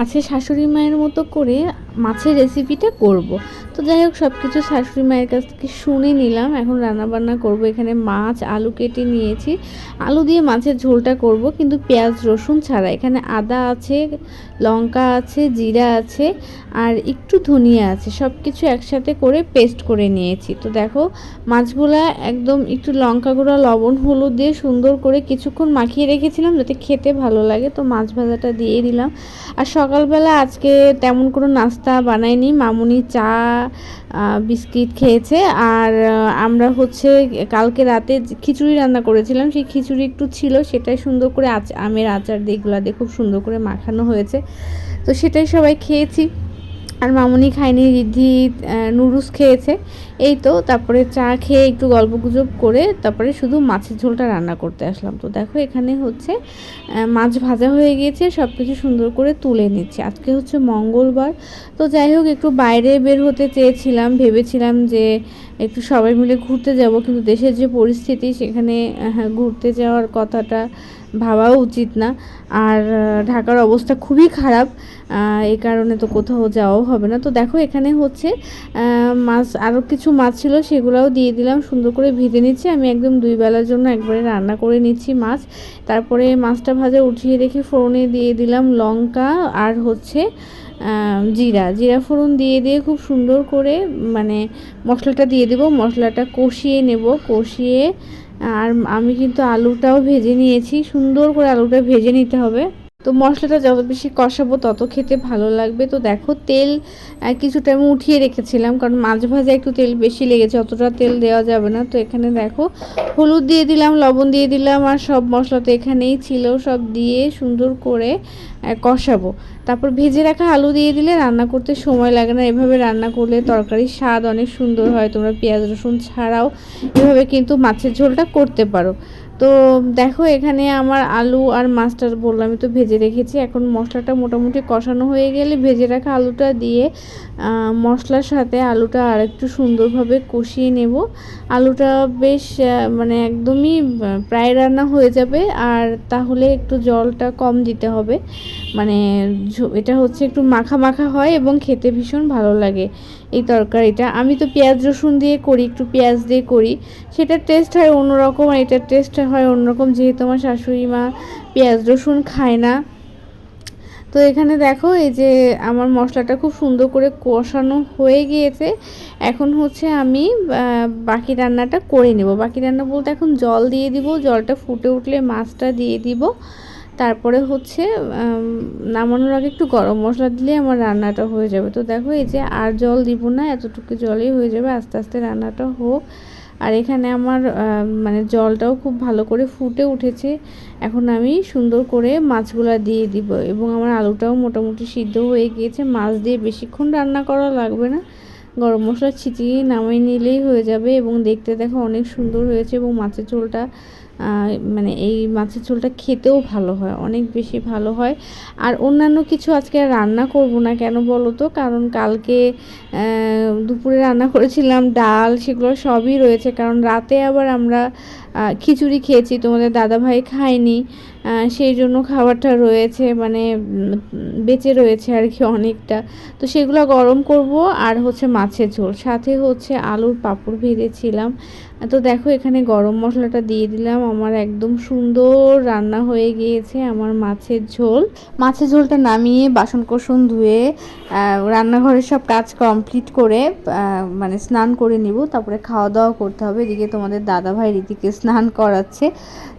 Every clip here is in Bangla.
আজকে শাশুড়ি মায়ের মতো করে মাছের রেসিপিটা করব। তো যাই হোক সব কিছু শাশুড়ি মায়ের কাছ থেকে শুনে নিলাম। এখন রান্নাবান্না করব। এখানে মাছ আলু কেটে নিয়েছি। আলু দিয়ে মাছের ঝোলটা করব, কিন্তু পেঁয়াজ রসুন ছাড়া। এখানে আদা আছে, লঙ্কা আছে, জিরা আছে, আর একটু ধনিয়া আছে। সব কিছু একসাথে করে পেস্ট করে নিয়েছি। তো দেখো মাছগুলা একদম একটু লঙ্কা গুঁড়া, লবণ, হলুদ দিয়ে সুন্দর করে কিছুক্ষণ মাখিয়ে রেখেছিলাম যাতে খেতে ভালো লাগে। তো মাছ ভাজাটা দিয়ে দিলাম। আর সকালবেলা আজকে তেমন কোনো নাস্তা বানাইনি, মামুনি চা বিস্কিট খেয়েছে। আর আমরা হচ্ছে কালকে রাতে খিচুড়ি রান্না করেছিলাম, সেই খিচুড়ি একটু ছিল, সেটাই সুন্দর করে আমের আচার দিয়ে এগুলো দিয়ে খুব সুন্দর করে মাখানো হয়েছে। তো সেটাই সবাই খেয়েছি। আর মামুনি খায়নি, রিদ্ধি নুডলস খেয়েছে। এই তো তারপরে চা খেয়ে একটু গল্পগুজব করে তারপরে শুধু মাছের ঝোলটা রান্না করতে আসলাম। তো দেখো এখানে হচ্ছে মাছ ভাজা হয়ে গিয়েছে, সব কিছু সুন্দর করে তুলে নিচ্ছে। আজকে হচ্ছে মঙ্গলবার। তো যাই হোক একটু বাইরে বের হতে চেয়েছিলাম, ভেবেছিলাম যে একটু সবাই মিলে ঘুরতে যাব, কিন্তু দেশের যে পরিস্থিতি সেখানে ঘুরতে যাওয়ার কথাটা ভাবাও উচিত না। আর ঢাকার অবস্থা খুবই খারাপ, এই কারণে তো কোথাও যাওয়াও হবে না। তো দেখো এখানে হচ্ছে মাছ, আরও কিছু মাছ ছিল সেগুলোও দিয়ে দিলাম, সুন্দর করে ভেজে নিচ্ছি। আমি একদম 2 বেলার জন্য একবারে রান্না করে নিচ্ছি মাছ। তারপরে মাছটা ভাজা উঠিয়ে রেখে ফোড়নে দিয়ে দিলাম লঙ্কা আর হচ্ছে জিরা ফোড়ন দিয়ে খুব সুন্দর করে মানে মশলাটা দিয়ে দেবো। মশলাটা কষিয়ে নেব, কষিয়ে আর আমি কিন্তু আলুটাও ভেজে নিয়েছি। সুন্দর করে আলুটা ভেজে নিতে হবে। তো মশলাটা যত বেশি কষাবো তত খেতে ভালো লাগবে। তো দেখো তেল কিছুটা আমি উঠিয়ে রেখেছিলাম, কারণ মাছ ভাজা একটু তেল বেশি লেগেছে, অতটা তেল দেওয়া যাবে না। তো এখানে দেখো হলুদ দিয়ে দিলাম, লবণ দিয়ে দিলাম, আর সব মশলা তো এখানেই ছিল, সব দিয়ে সুন্দর করে কষাবো। তারপর ভেজে রাখা আলু দিয়ে দিলে রান্না করতে সময় লাগে না। এভাবে রান্না করলে তরকারির স্বাদ অনেক সুন্দর হয়। তোমরা পেঁয়াজ রসুন ছাড়াও এভাবে কিন্তু মাছের ঝোলটা করতে পারো। তো দেখো এখানে আমার আলু আর মাছটা বললামই তো ভেজে রেখেছি। এখন মশলাটা মোটামুটি কষানো হয়ে গেলে ভেজে রাখা আলুটা দিয়ে মশলার সাথে আলুটা আর একটু সুন্দরভাবে কষিয়ে নেব। আলুটা বেশ মানে একদমই প্রায় রান্না হয়ে যাবে। আর তাহলে একটু জলটা কম দিতে হবে, মানে এটা হচ্ছে একটু মাখা মাখা হয় এবং খেতে ভীষণ ভালো লাগে এই তরকারিটা। আমি তো পেঁয়াজ রসুন দিয়ে করি, একটু পেঁয়াজ দিয়ে করি, সেটার টেস্ট হয় অন্যরকম, আর এটার টেস্ট হয় অন্যরকম, যেহেতু আমার শাশুড়ি মা পেঁয়াজ রসুন খায় না। তো এখানে দেখো এই যে আমার মশলাটা খুব সুন্দর করে কষানো হয়ে গিয়েছে। এখন হচ্ছে আমি বাকি রান্নাটা করে নেব। বাকি রান্না বলতে এখন জল দিয়ে দিব, জলটা ফুটে উঠলে মাছটা দিয়ে দিব। তারপরে হচ্ছে নামানোর আগে একটু গরম মশলা দিলে আমার রান্নাটা হয়ে যাবে। তো দেখো এই যে আর জল দিব না, এতটুকু জলেই হয়ে যাবে, আস্তে আস্তে রান্নাটা হোক। আর এখানে আমার মানে জলটাও খুব ভালো করে ফুটে উঠেছে। এখন আমি সুন্দর করে মাছগুলো দিয়ে দিব, এবং আমার আলুটাও মোটামুটি সিদ্ধ হয়ে গিয়েছে। মাছ দিয়ে বেশিক্ষণ রান্না করা লাগবে না, গরম মশলা ছিটিয়ে নামিয়ে নিলেই হয়ে যাবে। এবং দেখতে দেখো অনেক সুন্দর হয়েছে, এবং মাছের ঝোলটা মানে এই মাছের ঝোলটা খেতেও ভালো হয়, অনেক বেশি ভালো হয়। আর অন্যান্য কিছু আজকে আর রান্না করব না, কেন বলো তো, কারণ কালকে দুপুরে রান্না করেছিলাম ডাল, সেগুলো সবই রয়েছে। কারণ রাতে আবার আমরা খিচুড়ি খেয়েছি, তোমাদের দাদাভাই খায়নি, সেই জন্য খাবারটা রয়েছে, মানে বেঁচে রয়েছে আর কি অনেকটা। তো সেগুলো গরম করব। আর হচ্ছে মাছের ঝোল, সাথে হচ্ছে আলুর পাঁপড় ভেজেছিলাম। তো দেখো এখানে গরম মশলাটা দিয়ে দিলাম। আমার একদম সুন্দর রান্না হয়ে গিয়েছে আমার মাছের ঝোল। মাছের ঝোলটা নামিয়ে বাসন কোসন ধুয়ে রান্নাঘরের সব কাজ কমপ্লিট করে মানে স্নান করে নিব, তারপরে খাওয়া দাওয়া করতে হবে। এদিকে তোমাদের দাদাভাই রীতিকে স্নান করাচ্ছে।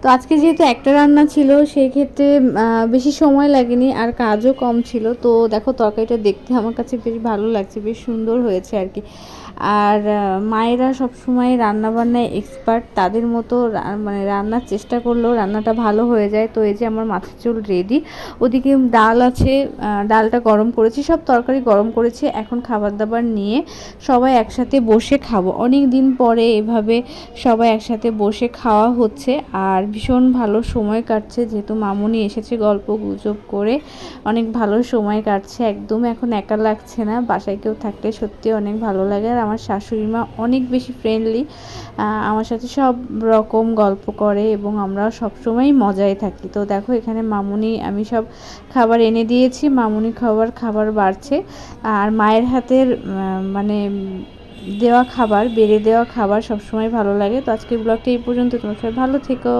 তো আজকে যেহেতু একটা রান্না ছিল সেই ক্ষেত্রে বেশি সময় লাগেনি, আর কাজও কম ছিল। তো দেখো তরকারিটা দেখতে আমার কাছে বেশ ভালো লাগছে, বেশ সুন্দর হয়েছে আর কি। আর মায়েরা সবসময় রান্নাবান্নায় এক্সপার্ট, তাদের মতো মানে রান্নার চেষ্টা করলেও রান্নাটা ভালো হয়ে যায়। তো এই যে আমার মাছের ঝোল রেডি, ওদিকে ডাল আছে, ডালটা গরম করেছি, সব তরকারি গরম করেছি। এখন খাবার দাবার নিয়ে সবাই একসাথে বসে খাবো। অনেক দিন পরে এভাবে সবাই একসাথে বসে খাওয়া হচ্ছে, আর ভীষণ ভালো সময় কাটছে, যেহেতু মামুনি এসেছে, গল্প গুজব করে অনেক ভালো সময় কাটছে। একদম এখন একা লাগছে না, বাসায় কেউ থাকলে সত্যি অনেক ভালো লাগে। আর আমার শাশুড়ি মা অনেক বেশি ফ্রেন্ডলি, আমার সাথে সব রকম গল্প করে এবং আমরা সবসময় মজায় থাকি। তো দেখো এখানে মামুনি আমি সব খাবার এনে দিয়েছি, মামুনি খাবার বাড়ছে। আর মায়ের হাতের মানে দেওয়া খাবার, বেড়ে দেওয়া খাবার সবসময় ভালো লাগে। তো আজকের ব্লগটা এই পর্যন্ত, তোমার সবাই ভালো থেকো।